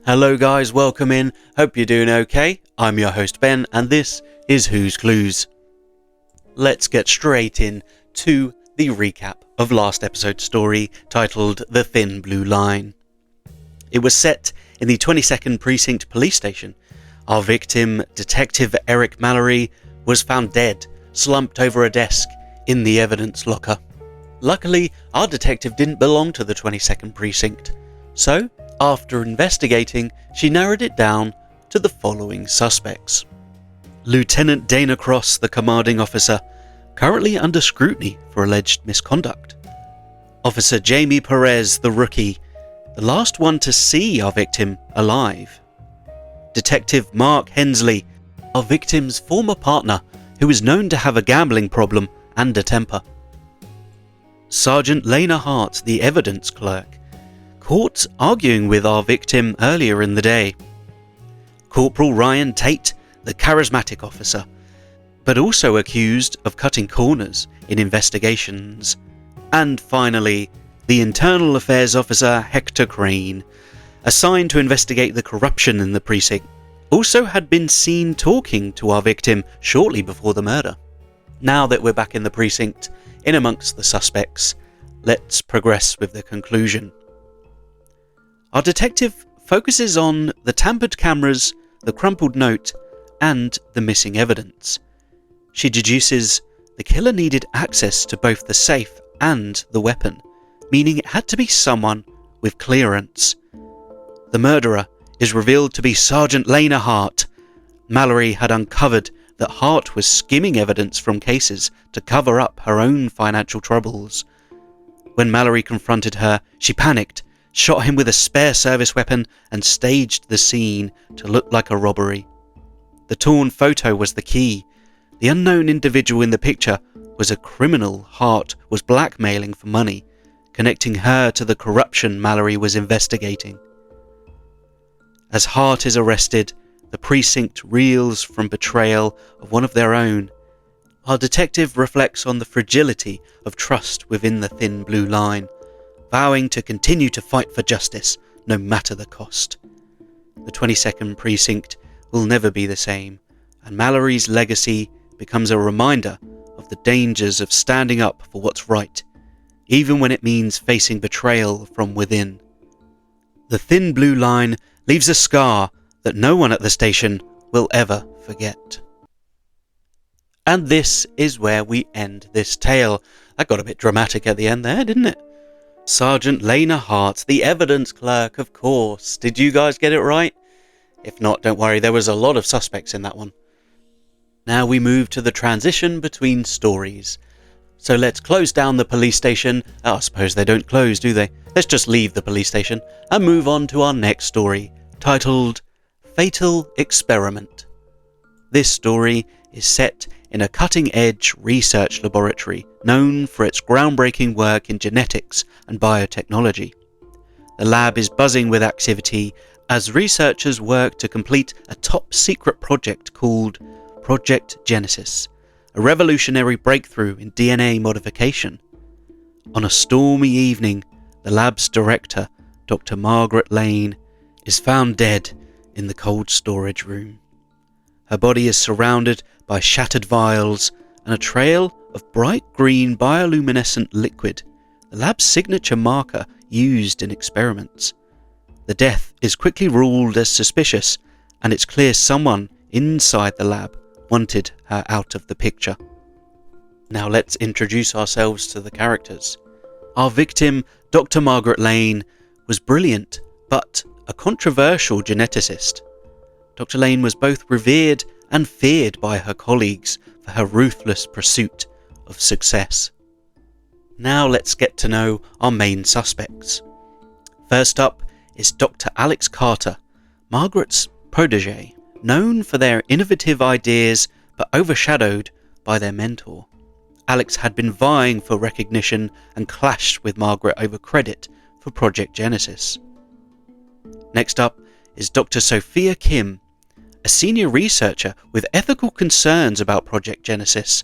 Hello guys, welcome in. Hope you're doing okay. I'm your host Ben, and this is Who's Clues. Let's get straight in to the recap of last episode's story titled The Thin Blue Line. It was set in the 22nd Precinct Police Station. Our victim, Detective Eric Mallory, was found dead, slumped over a desk in the evidence locker. Luckily, our detective didn't belong to the 22nd Precinct, so after investigating, she narrowed it down to the following suspects. Lieutenant Dana Cross, the commanding officer, currently under scrutiny for alleged misconduct. Officer Jamie Perez, the rookie, the last one to see our victim alive. Detective Mark Hensley, our victim's former partner, who is known to have a gambling problem and a temper. Sergeant Lena Hart, the evidence clerk, caught arguing with our victim earlier in the day. Corporal Ryan Tate, the charismatic officer, but also accused of cutting corners in investigations. And finally, the internal affairs officer Hector Crane, assigned to investigate the corruption in the precinct, also had been seen talking to our victim shortly before the murder. Now that we're back in the precinct, in amongst the suspects, let's progress with the conclusion. Our detective focuses on the tampered cameras, the crumpled note, and the missing evidence. She deduces the killer needed access to both the safe and the weapon, meaning it had to be someone with clearance. The murderer is revealed to be Sergeant Lena Hart. Mallory had uncovered that Hart was skimming evidence from cases to cover up her own financial troubles. When Mallory confronted her, she panicked, shot him with a spare service weapon, and staged the scene to look like a robbery. The torn photo was the key. The unknown individual in the picture was a criminal Hart was blackmailing for money, connecting her to the corruption Mallory was investigating. As Hart is arrested, the precinct reels from betrayal of one of their own. Our detective reflects on the fragility of trust within the thin blue line, vowing to continue to fight for justice no matter the cost. The 22nd Precinct will never be the same, and Mallory's legacy becomes a reminder of the dangers of standing up for what's right, even when it means facing betrayal from within. The thin blue line leaves a scar that no one at the station will ever forget. And this is where we end this tale. That got a bit dramatic at the end there, didn't it? Sergeant Lena Hart, the evidence clerk, of course. Did you guys get it right? If not, don't worry, there was a lot of suspects in that one. Now we move to the transition between stories. So let's close down the police station. Oh, I suppose they don't close, do they? Let's just leave the police station and move on to our next story, titled Fatal Experiment. This story is set in a cutting-edge research laboratory known for its groundbreaking work in genetics and biotechnology. The lab is buzzing with activity as researchers work to complete a top-secret project called Project Genesis, a revolutionary breakthrough in DNA modification. On a stormy evening, the lab's director, Dr. Margaret Lane, is found dead in the cold storage room. Her body is surrounded by shattered vials and a trail of bright green bioluminescent liquid, the lab's signature marker used in experiments. The death is quickly ruled as suspicious, and it's clear someone inside the lab wanted her out of the picture. Now let's introduce ourselves to the characters. Our victim, Dr. Margaret Lane, was brilliant, but a controversial geneticist. Dr. Lane was both revered and feared by her colleagues for her ruthless pursuit of success. Now let's get to know our main suspects. First up is Dr. Alex Carter, Margaret's protege, known for their innovative ideas but overshadowed by their mentor. Alex had been vying for recognition and clashed with Margaret over credit for Project Genesis. Next up is Dr. Sophia Kim, a senior researcher with ethical concerns about Project Genesis.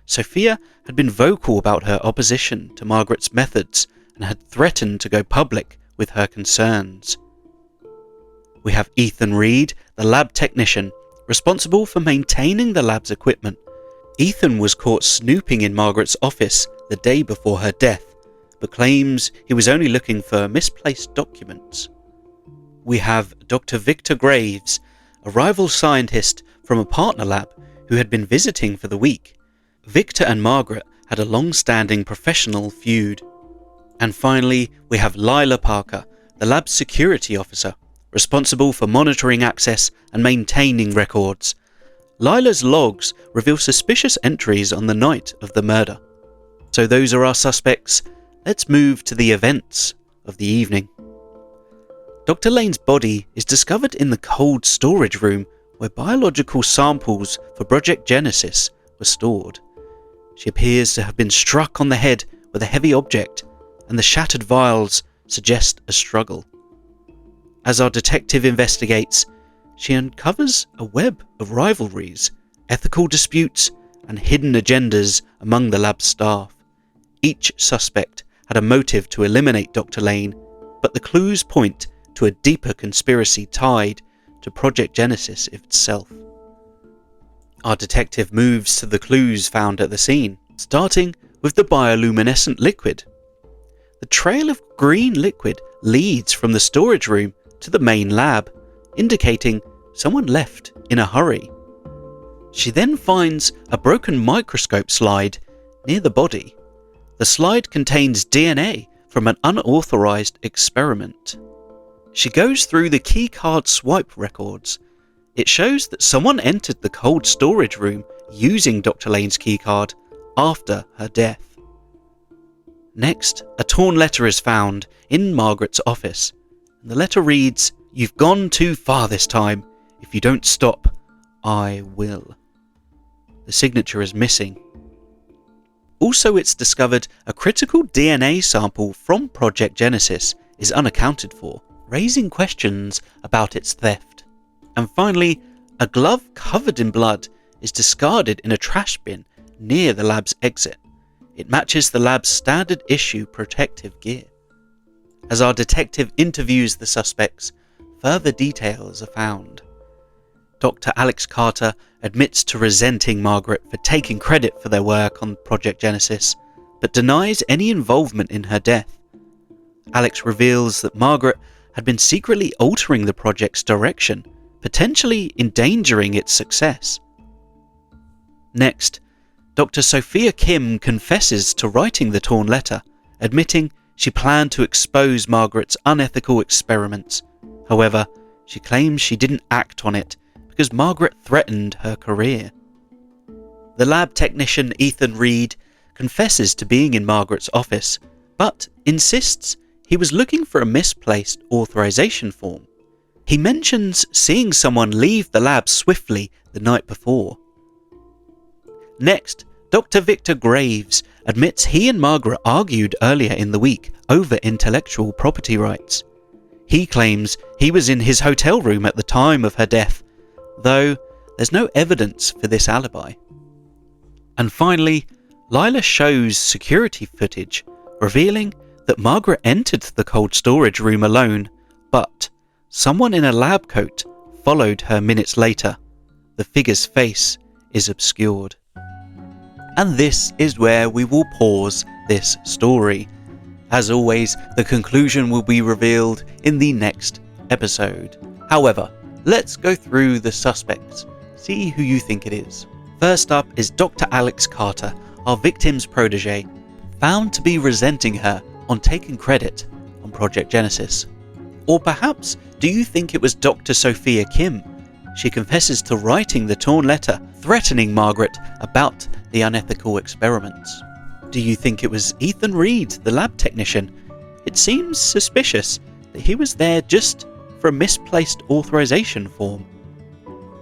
Sophia had been vocal about her opposition to Margaret's methods and had threatened to go public with her concerns. we have Ethan Reed, the lab technician, responsible for maintaining the lab's equipment. Ethan was caught snooping in Margaret's office the day before her death, but claims he was only looking for misplaced documents. We have Dr. Victor Graves, a rival scientist from a partner lab who had been visiting for the week. Victor and Margaret had a long-standing professional feud. And finally, we have Lila Parker, the lab's security officer, responsible for monitoring access and maintaining records. Lila's logs reveal suspicious entries on the night of the murder. So those are our suspects. Let's move to the events of the evening. Dr. Lane's body is discovered in the cold storage room where biological samples for Project Genesis were stored. She appears to have been struck on the head with a heavy object, and the shattered vials suggest a struggle. As our detective investigates, she uncovers a web of rivalries, ethical disputes, and hidden agendas among the lab staff. Each suspect had a motive to eliminate Dr. Lane, but the clues point to a deeper conspiracy tied to Project Genesis itself. Our detective moves to the clues found at the scene, starting with the bioluminescent liquid. The trail of green liquid leads from the storage room to the main lab, indicating someone left in a hurry. She then finds a broken microscope slide near the body. The slide contains DNA from an unauthorized experiment. She goes through the keycard swipe records. It shows that someone entered the cold storage room using Dr. Lane's keycard after her death. Next, a torn letter is found in Margaret's office. The letter reads, "You've gone too far this time. If you don't stop, I will." The signature is missing. Also, it's discovered a critical DNA sample from Project Genesis is unaccounted for, raising questions about its theft. And finally, a glove covered in blood is discarded in a trash bin near the lab's exit. It matches the lab's standard issue protective gear. As our detective interviews the suspects, further details are found. Dr. Alex Carter admits to resenting Margaret for taking credit for their work on Project Genesis, but denies any involvement in her death. Alex reveals that Margaret had been secretly altering the project's direction, potentially endangering its success. Next, Dr. Sophia Kim confesses to writing the torn letter, admitting she planned to expose Margaret's unethical experiments. However, she claims she didn't act on it because Margaret threatened her career. The lab technician Ethan Reed confesses to being in Margaret's office, but insists he was looking for a misplaced authorization form. He mentions seeing someone leave the lab swiftly the night before. Next, Dr. Victor Graves admits he and Margaret argued earlier in the week over intellectual property rights. He claims he was in his hotel room at the time of her death, though there's no evidence for this alibi. And finally, Lila shows security footage revealing that Margaret entered the cold storage room alone, but someone in a lab coat followed her minutes later. The figure's face is obscured. And this is where we will pause this story. As always, the conclusion will be revealed in the next episode. However, let's go through the suspects, see who you think it is. First up is Dr. Alex Carter, our victim's protege, found to be resenting her on taking credit on Project Genesis. Or perhaps, do you think it was Dr. Sophia Kim? She confesses to writing the torn letter, threatening Margaret about the unethical experiments. Do you think it was Ethan Reed, the lab technician? It seems suspicious that he was there just for a misplaced authorization form.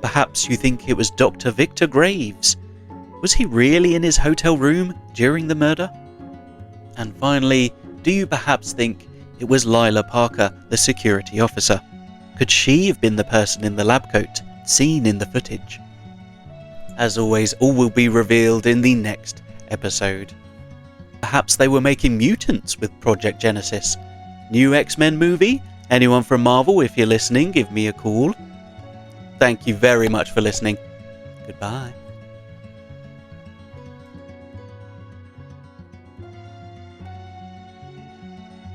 Perhaps you think it was Dr. Victor Graves. Was he really in his hotel room during the murder? And finally, do you perhaps think it was Lila Parker, the security officer? Could she have been the person in the lab coat seen in the footage? As always, all will be revealed in the next episode. Perhaps they were making mutants with Project Genesis. New X-Men movie? Anyone from Marvel, if you're listening, give me a call. Thank you very much for listening. Goodbye.